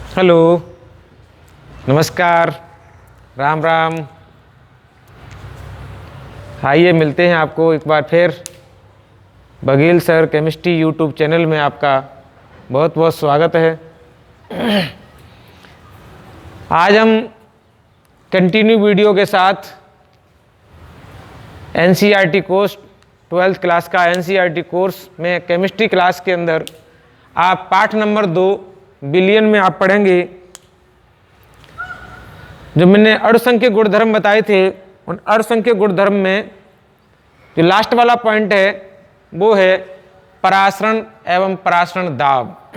Hello, नमस्कार, राम राम। आइए मिलते हैं आपको एक बार फिर। Baghel sir chemistry YouTube channel में आपका बहुत बहुत स्वागत है। आज हम कंटिन्यू वीडियो के साथ एनसीईआरटी कोर्स 12th क्लास का एनसीईआरटी कोर्स में केमिस्ट्री क्लास के अंदर आप पाठ नंबर 2 बिलियन में आप पढ़ेंगे। जो मैंने अणुसंख्यक गुणधर्म बताए थे, उन अणुसंख्यक गुणधर्म में जो लास्ट वाला पॉइंट है वो है परासरण एवं परासरण दाब।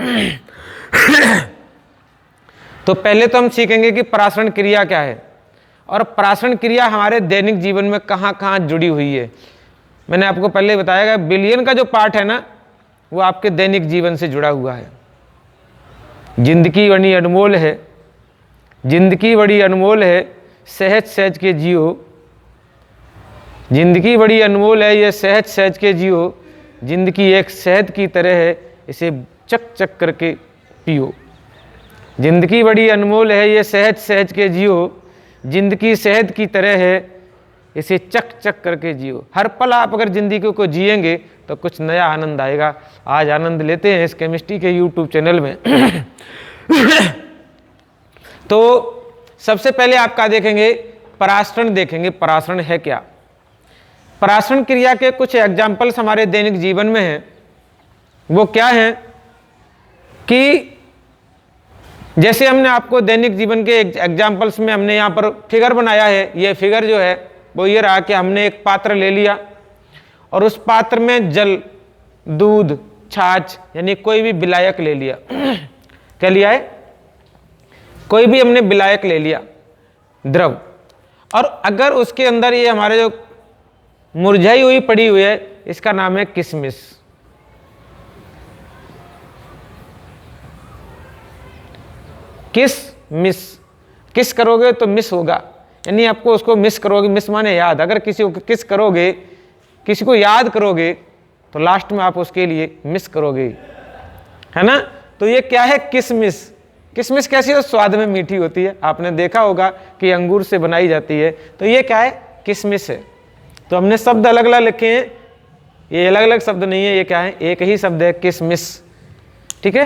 तो पहले तो हम सीखेंगे कि परासरण क्रिया क्या है और परासरण क्रिया हमारे दैनिक जीवन में कहाँ कहाँ जुड़ी हुई है। मैंने आपको पहले बताया कि बिलियन का जो पार्ट है ना, वो आपके दैनिक जीवन से जुड़ा हुआ है। जिंदगी बड़ी अनमोल है, जिंदगी बड़ी अनमोल है, सहज सहज के जियो। जिंदगी बड़ी अनमोल है, ये सहज सहज के जियो। जिंदगी एक शहद की तरह है, इसे चक चक करके पियो। जिंदगी बड़ी अनमोल है, ये सहज सहज के जियो। जिंदगी शहद की तरह है, इसे चक चक करके जियो। हर पल आप अगर जिंदगी को जिएंगे तो कुछ नया आनंद आएगा। आज आनंद लेते हैं इस केमिस्ट्री के यूट्यूब चैनल में। तो सबसे पहले आपका देखेंगे परासरण, देखेंगे परासरण है क्या। परासरण क्रिया के कुछ एग्जाम्पल्स हमारे दैनिक जीवन में हैं। वो क्या हैं कि जैसे हमने आपको दैनिक जीवन के एग्जाम्पल्स में हमने यहाँ पर फिगर बनाया है। ये फिगर जो है वो ये रहा कि हमने एक पात्र ले लिया और उस पात्र में जल, दूध, छाछ यानी कोई भी विलायक ले लिया। क्या लिया है? कोई भी हमने विलायक ले लिया, द्रव। और अगर उसके अंदर ये हमारे जो मुरझाई हुई पड़ी हुई है, इसका नाम है किशमिश। किशमिश, किस करोगे तो मिस होगा, यानी आपको उसको मिस करोगे। मिस माने याद। अगर किसी को किस करोगे, किसी को याद करोगे तो लास्ट में आप उसके लिए मिस करोगे, है ना। तो ये क्या है? किशमिश। किशमिश कैसी है? स्वाद में मीठी होती है। आपने देखा होगा कि अंगूर से बनाई जाती है। तो ये क्या है? किशमिश है। तो हमने शब्द अलग अलग लिखे हैं, ये अलग अलग शब्द नहीं है। ये क्या है? एक ही शब्द है, किशमिश। ठीक है।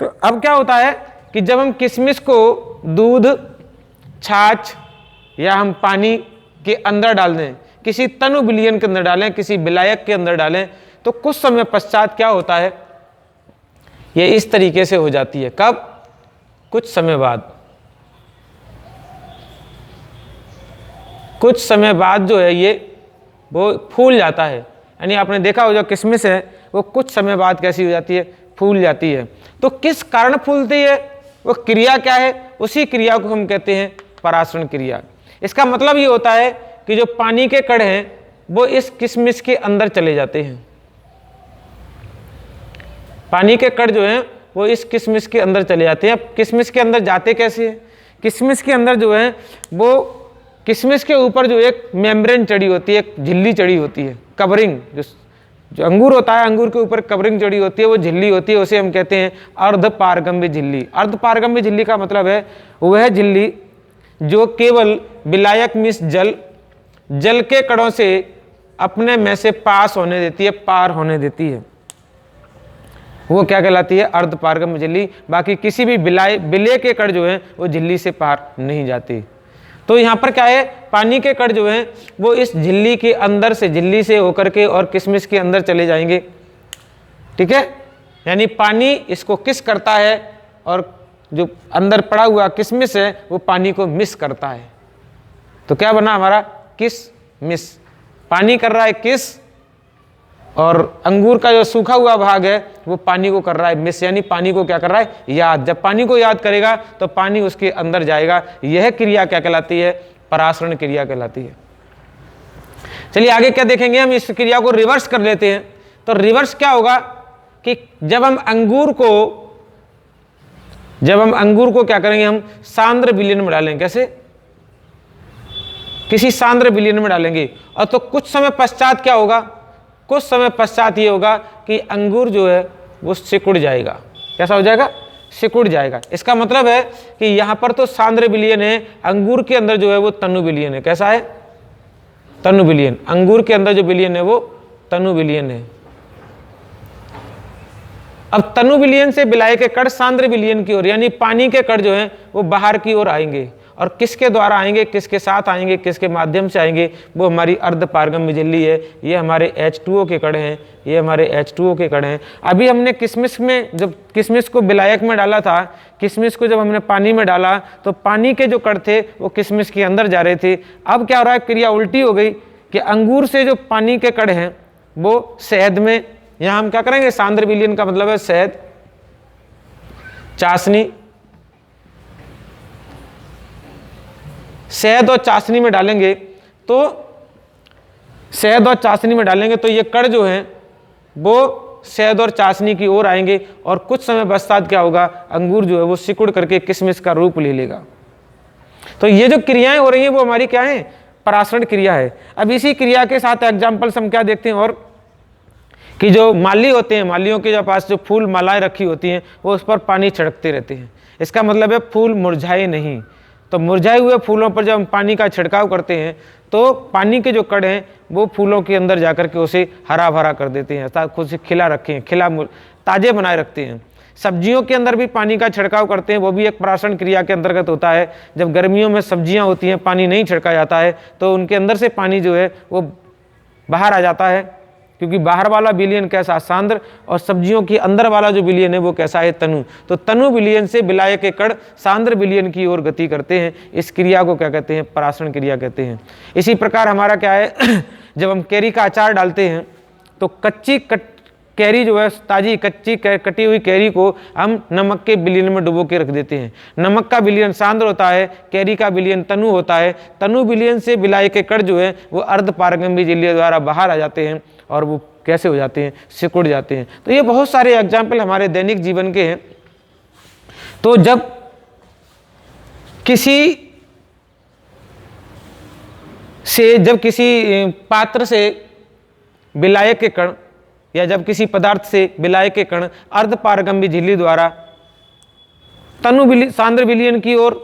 तो अब क्या होता है कि जब हम किशमिश को दूध, छाछ या हम पानी के अंदर डाल दें, किसी तनु विलयन के अंदर डालें, किसी विलायक के अंदर डालें, तो कुछ समय पश्चात क्या होता है? ये इस तरीके से हो जाती है। कब? कुछ समय बाद। कुछ समय बाद जो है ये वो फूल जाता है। यानी आपने देखा हो जो किशमिश है वो कुछ समय बाद कैसी हो जाती है? फूल जाती है। तो किस कारण फूलती है? वो क्रिया क्या है? उसी क्रिया को हम कहते हैं परासरण क्रिया। इसका मतलब ये होता है कि जो पानी के कण हैं वो इस किशमिश के अंदर चले जाते हैं। पानी के कण जो हैं वो इस किशमिश के अंदर चले जाते हैं। अब किशमिश के अंदर जाते कैसे हैं? किशमिश के अंदर जो है वो किशमिश के ऊपर जो एक मेम्ब्रेन चढ़ी होती है, एक झिल्ली चढ़ी होती है, कवरिंग। जो अंगूर होता है, अंगूर के ऊपर कवरिंग चढ़ी होती है, वो झिल्ली होती है, उसे हम कहते हैं अर्धपारगम्य झिल्ली। अर्धपारगम्य झिल्ली का मतलब है वह झिल्ली जो केवल विलायक मिश्र जल के कणों से अपने में से पास होने देती है, पार होने देती है। वो क्या कहलाती है? अर्धपारगम्य झिल्ली। बाकी किसी भी विलय के कण जो है वो झिल्ली से पार नहीं जाती। तो यहाँ पर क्या है? पानी के कण जो हैं वो इस झिल्ली के अंदर से, झिल्ली से होकर के और किशमिश के अंदर चले जाएंगे। ठीक है। यानी पानी इसको किस करता है और जो अंदर पड़ा हुआ किशमिश है वो पानी को मिस करता है। तो क्या बना हमारा? किशमिश। पानी कर रहा है किस, और अंगूर का जो सूखा हुआ भाग है वो पानी को कर रहा है मिस। यानी पानी को क्या कर रहा है? याद। जब पानी को याद करेगा तो पानी उसके अंदर जाएगा। यह क्रिया क्या कहलाती है? परासरण क्रिया कहलाती है। चलिए आगे क्या देखेंगे हम? इस क्रिया को रिवर्स कर लेते हैं। तो रिवर्स क्या होगा कि जब हम अंगूर को क्या करेंगे? हम सांद्र विलयन में डालेंगे। कैसे? किसी सांद्र विलयन में डालेंगे। और तो कुछ समय पश्चात क्या होगा? कुछ समय पश्चात ये होगा कि अंगूर जो है वो सिकुड़ जाएगा। कैसा हो जाएगा? सिकुड़ जाएगा। इसका मतलब है कि यहाँ पर तो सांद्र विलयन है, अंगूर के अंदर जो है वो तनु विलयन है। कैसा है? तनु विलयन। अंगूर के अंदर जो विलयन है वो तनु विलयन है। अब तनु विलयन से विलायक के कण सांद्र विलयन की ओर, यानी पानी के कण जो हैं वो बाहर की ओर आएंगे। और किसके द्वारा आएंगे, किसके साथ आएंगे, किसके माध्यम से आएंगे? वो हमारी अर्ध पारगम्य झिल्ली है। ये हमारे H2O के कण हैं, ये हमारे H2O के कण हैं। अभी हमने किशमिश में, जब किशमिश को विलायक में डाला था, किशमिश को जब हमने पानी में डाला तो पानी के जो कण थे वो किशमिश के अंदर जा रहे थे। अब क्या हो रहा है, क्रिया उल्टी हो गई कि अंगूर से जो पानी के कण हैं वो शहद में, यहाँ हम क्या करेंगे, सांद्र विलयन का मतलब है शहद, चाशनी, शहद और चाशनी में डालेंगे। तो शहद और चाशनी में डालेंगे तो ये कण जो हैं वो शहद और चाशनी की ओर आएंगे और कुछ समय पश्चात क्या होगा, अंगूर जो है वो सिकुड़ करके किशमिश का रूप ले लेगा। तो ये जो क्रियाएं हो रही हैं वो हमारी क्या है, परासरण क्रिया है। अब इसी क्रिया के साथ एग्जाम्पल्स हम क्या देखते हैं, और कि जो माली होते हैं, मालियों के जो पास जो फूल मालाएं रखी होती हैं वो उस पर पानी छिड़कते रहते हैं। इसका मतलब है फूल मुरझाए नहीं। तो मुरझाए हुए फूलों पर जब हम पानी का छिड़काव करते हैं तो पानी के जो कण हैं वो फूलों के अंदर जाकर के उसे हरा भरा कर देते हैं, अर्थात खुद से खिला रखें, ताजे बनाए रखते हैं। सब्जियों के अंदर भी पानी का छिड़काव करते हैं, वो भी एक परासरण क्रिया के अंतर्गत होता है। जब गर्मियों में सब्जियां होती हैं, पानी नहीं छिड़का जाता है तो उनके अंदर से पानी जो है वो बाहर आ जाता है, क्योंकि बाहर वाला विलयन कैसा, सांद्र, और सब्जियों की अंदर वाला जो विलयन है वो कैसा है, तनु। तो तनु विलयन से विलायक के कण सांद्र विलयन की ओर गति करते हैं। इस क्रिया को क्या कहते हैं, परासरण क्रिया कहते हैं। इसी प्रकार हमारा क्या है, जब हम कैरी का अचार डालते हैं तो कैरी जो है, ताजी कच्ची कटी हुई कैरी को हम नमक के विलयन में डुबो के रख देते हैं। नमक का विलयन सांद्र होता है, कैरी का विलयन तनु होता है। तनु विलयन से विलायक के कण जो है वो अर्ध पारगम्य झिल्ली द्वारा बाहर आ जाते हैं और वो कैसे हो जाते हैं, सिकुड़ जाते हैं। तो ये बहुत सारे एग्जाम्पल हमारे दैनिक जीवन के हैं। तो जब किसी पात्र से विलायक के कण या जब किसी पदार्थ से विलायक के कण अर्ध पारगम्य झिल्ली द्वारा सांद्र विलयन की ओर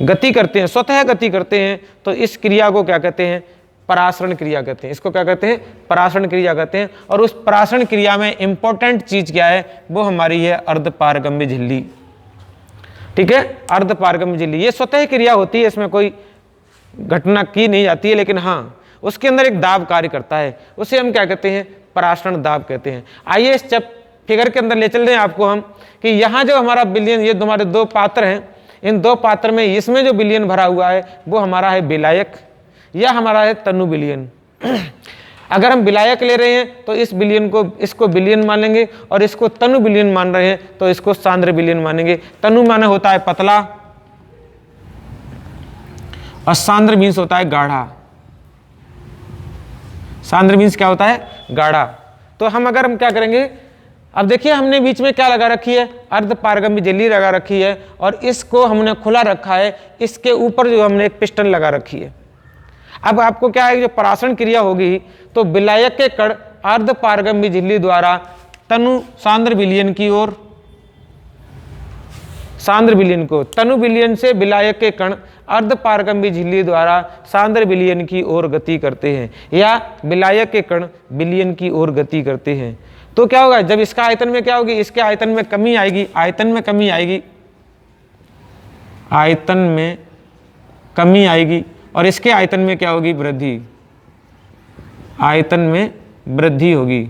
गति करते हैं, स्वतः गति करते हैं, तो इस क्रिया को क्या कहते हैं, परासरण क्रिया कहते हैं। इसको क्या कहते हैं, परासरण क्रिया कहते हैं। और उस परासरण क्रिया में इंपॉर्टेंट चीज क्या है, वो हमारी है अर्ध पारगम्य झिल्ली। ठीक है, अर्ध पारगम्य झिल्ली ये स्वतः क्रिया होती है, इसमें कोई घटना की नहीं जाती है, लेकिन हाँ उसके अंदर एक दाब कार्य करता है, उसे हम क्या कहते हैं, परासरण दाब कहते हैं। आइए इस फिगर के अंदर ले चल रहे हैं आपको हम कि यहाँ जो हमारा विलयन, ये हमारे दो पात्र हैं, इन दो पात्र में इसमें जो विलयन भरा हुआ है वो हमारा है विलायक या हमारा है तनु विलयन। अगर हम विलायक ले रहे हैं तो इस विलयन को, इसको विलयन मानेंगे, और इसको तनु विलयन मान रहे हैं तो इसको सांद्र विलयन मानेंगे। तनु माने होता है पतला और सांद्र मीन्स होता है गाढ़ा। सांद्र मीन्स क्या होता है, गाढ़ा। तो हम क्या करेंगे, अब देखिए हमने बीच में क्या लगा रखी है, अर्ध पारगम्य झिल्ली लगा रखी है, और इसको हमने खुला रखा है, इसके ऊपर जो हमने एक पिस्टन लगा रखी है। अब आपको क्या है, जो परासरण क्रिया होगी तो विलायक के कण अर्ध पारगम्य झिल्ली द्वारा तनु सांद्र विलयन की ओर, सांद्र विलयन को, तनु विलयन से विलायक के कण अर्ध पारगम्य झिल्ली द्वारा सांद्र विलयन की ओर गति करते हैं, या विलायक के कण विलयन की ओर गति करते हैं। तो क्या होगा, जब इसका आयतन में क्या होगी, इसके आयतन में कमी आएगी, आयतन में कमी आएगी, आयतन में कमी आएगी, और इसके आयतन में क्या होगी, वृद्धि, आयतन में वृद्धि होगी।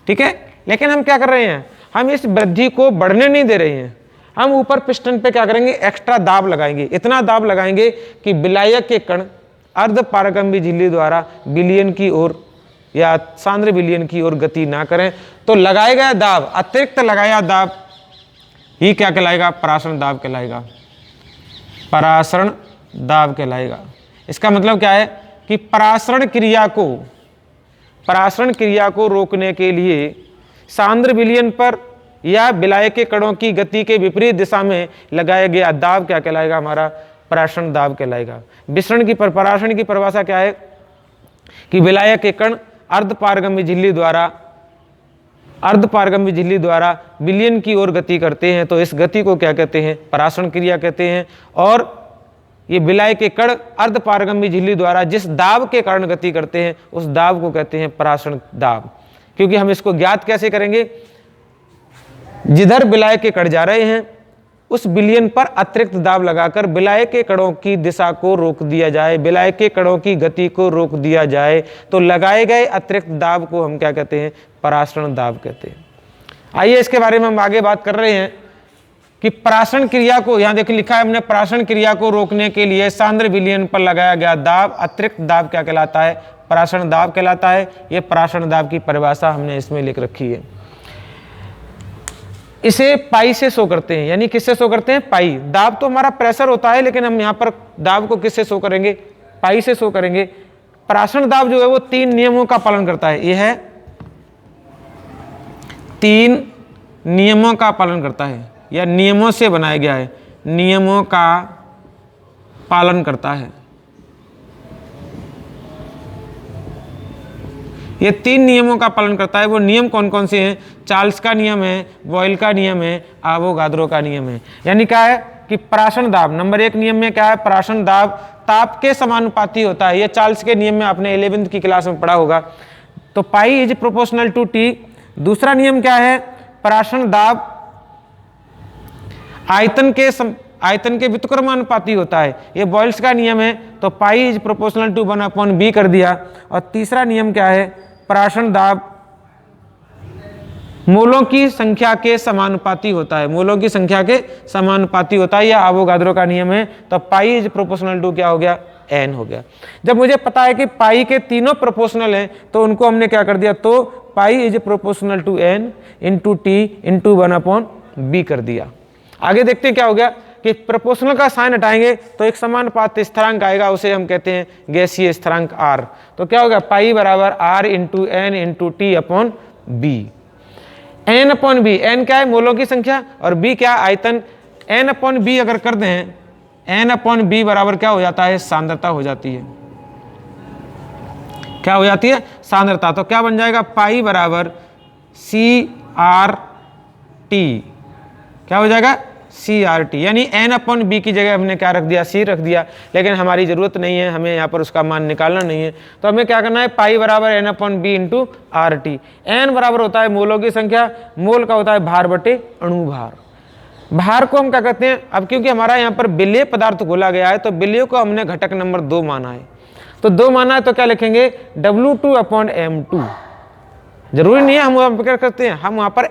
ठीक है, लेकिन हम क्या कर रहे हैं, हम इस वृद्धि को बढ़ने नहीं दे रहे हैं, हम ऊपर पिस्टन पे क्या करेंगे, एक्स्ट्रा दाब लगाएंगे, इतना दाब लगाएंगे कि विलायक के कण अर्ध पारगम्य झिल्ली द्वारा विलयन की ओर या सांद्र विलयन की ओर गति ना करें। तो लगाया गया दाब, अतिरिक्त लगाया दाब ही क्या कहलाएगा, परासरण दाब कहलाएगा, परासरण दाब कहलाएगा। इसका मतलब क्या है कि परासरण क्रिया को रोकने के लिए सांद्र विलयन पर या विलायक के कणों की गति के विपरीत दिशा में लगाया गया दाब क्या कहलाएगा, हमारा परासरण दाब कहलाएगा। परासरण की परिभाषा क्या है कि विलायक के कण अर्ध पारगम्य झिल्ली द्वारा अर्ध पारगम्य झिल्ली द्वारा विलयन की ओर गति करते हैं तो इस गति को क्या कहते हैं? परासरण क्रिया कहते हैं। और ये विलाय के कण अर्ध पारगम्य झिल्ली द्वारा जिस दाब के कारण गति करते हैं उस दाब को कहते हैं परासरण दाब। क्योंकि हम इसको ज्ञात कैसे करेंगे? जिधर विलाय के कण जा रहे हैं उस विलयन पर अतिरिक्त दाब लगाकर विलाय के कणों की दिशा को रोक दिया जाए, विलाय के कणों की गति को रोक दिया जाए तो लगाए गए अतिरिक्त दाब को हम क्या कहते हैं? परासरण दाब कहते हैं। आइए इसके बारे में हम आगे बात कर रहे हैं कि परासरण क्रिया को, यहाँ देखिए लिखा है हमने, परासरण क्रिया को रोकने के लिए सांद्र विलयन पर लगाया गया दाब अतिरिक्त दाब क्या कहलाता है? परासरण दाब कहलाता है। ये परासरण दाब की परिभाषा हमने इसमें लिख रखी है। इसे पाई से शो करते हैं, यानी किससे शो करते हैं? पाई। दाब तो हमारा प्रेशर होता है, लेकिन हम यहाँ पर दाब को किससे शो करेंगे? पाई से शो करेंगे। परासरण दाब जो है वो 3 नियमों का पालन करता है। यह है 3 नियमों का पालन करता है या नियमों से बनाया गया है, नियमों का पालन करता है। ये 3 नियमों का पालन करता है। वो नियम कौन कौन से हैं? चार्ल्स का नियम है, बॉयल का नियम है, आवोगाद्रो का नियम है। यानी क्या है कि परासरण दाब नंबर 1 नियम में क्या है? परासरण दाब ताप के समानुपाती होता है। ये चार्ल्स के नियम में आपने 11वीं की क्लास में पढ़ा होगा। तो pi is proportional to T. दूसरा नियम क्या है? परासरण दाब आयतन के व्युत्क्रमानुपाती होता है। ये बॉयल्स का नियम है। तो pi is proportional to 1/b कर दिया। और तीसरा नियम क्या है? परासरण दाब मोलों की संख्या के समानुपाती होता है, मोलों की संख्या के समानुपाती होता है। यह आवोगाद्रो का नियम है। तो पाई इज प्रोपोर्शनल टू क्या हो गया? n हो गया। जब मुझे पता है कि पाई के तीनों प्रोपोर्शनल हैं तो उनको हमने क्या कर दिया? तो pi is proportional to n into T into 1/b कर दिया। आगे देखते हैं क्या हो गया कि प्रोपोर्शनल का साइन हटाएंगे तो एक समानुपाती स्थिरांक आएगा, उसे हम कहते हैं गैसीय स्थिरांक r। तो क्या होगा? पाई बराबर r into n into T upon B. n upon B, n क्या है? मोलों की संख्या, और b क्या? आयतन। n अपॉन बी अगर कर दें, n अपॉन बी बराबर क्या हो जाता है? सांद्रता हो जाती है। क्या हो जाती है? सांद्रता। तो क्या बन जाएगा? पाई बराबर CRT। क्या हो जाएगा? CRT। यानी n अपॉन बी की जगह हमने क्या रख दिया? C रख दिया। लेकिन हमारी जरूरत नहीं है, हमें यहाँ पर उसका मान निकालना नहीं है। तो हमें क्या करना है? पाई बराबर n upon B into RT। n बराबर होता है मोलों की संख्या, मोल का होता है भार बटे अणु भार। भार को हम क्या कहते हैं? अब क्योंकि हमारा यहाँ पर विलेय पदार्थ घोला गया है तो विलेय को हमने घटक नंबर 2 माना है। तो 2 माना है तो क्या लिखेंगे? W2 upon M2। जरूरी नहीं है हम वहाँ पर क्या करते हैं, हम वहाँ पर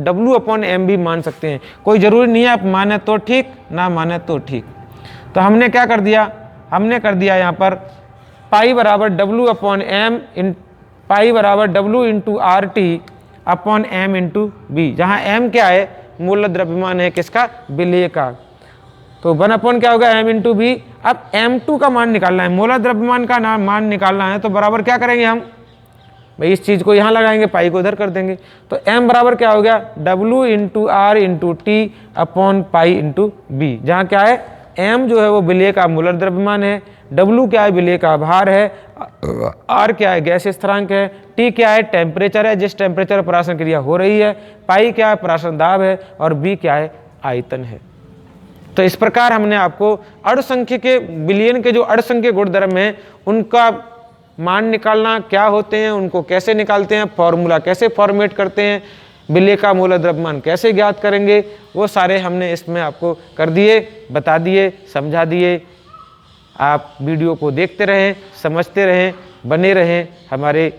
W अपॉन M भी मान सकते हैं, कोई जरूरी नहीं है। आप माने तो ठीक, ना माने तो ठीक। तो हमने क्या कर दिया? हमने कर दिया यहाँ पर पाई बराबर W अपॉन M पाई बराबर W into RT upon M into B, जहाँ M क्या है? मूल द्रव्यमान है किसका? विलेय का। तो 1 अपॉन क्या होगा? M into B. अब M2 का मान निकालना है, मूल द्रव्यमान का मान निकालना है। तो बराबर क्या करेंगे हम? भाई इस चीज को यहाँ लगाएंगे, पाई को इधर कर देंगे। तो m बराबर क्या हो गया? W into R into T upon pi into B, जहाँ क्या है? m जो है वो विलेय का मूलर द्रव्यमान है, W क्या है? विलेय का भार है, R क्या है? गैस स्थिरांक है, T क्या है? टेम्परेचर है, जिस टेम्परेचर पर परासरण क्रिया हो रही है, पाई क्या है? परासरण दाब है, और B क्या है? आयतन है। तो इस प्रकार हमने आपको अर्धसंख्य के विलयन के जो अर्धसंख्य गुणधर्म है उनका मान निकालना क्या होते हैं, उनको कैसे निकालते हैं, फॉर्मूला कैसे फॉर्मेट करते हैं, विलेय का मूल द्रव्यमान कैसे ज्ञात करेंगे, वो सारे हमने इसमें आपको कर दिए, बता दिए, समझा दिए। आप वीडियो को देखते रहें, समझते रहें, बने रहें हमारे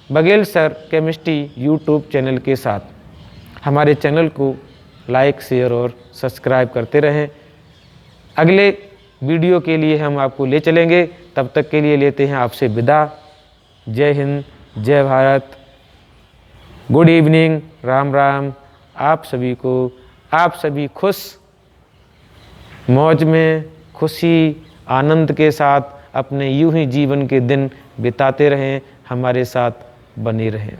Baghel sir chemistry YouTube channel के साथ। हमारे चैनल को लाइक, शेयर और सब्सक्राइब करते रहें। अगले वीडियो के लिए हम आपको ले चलेंगे, तब तक के लिए लेते हैं आपसे विदा। जय हिंद, जय भारत, गुड इवनिंग, राम राम। आप सभी को, आप सभी खुश मौज में, खुशी आनंद के साथ अपने यूं ही जीवन के दिन बिताते रहें, हमारे साथ बने रहें।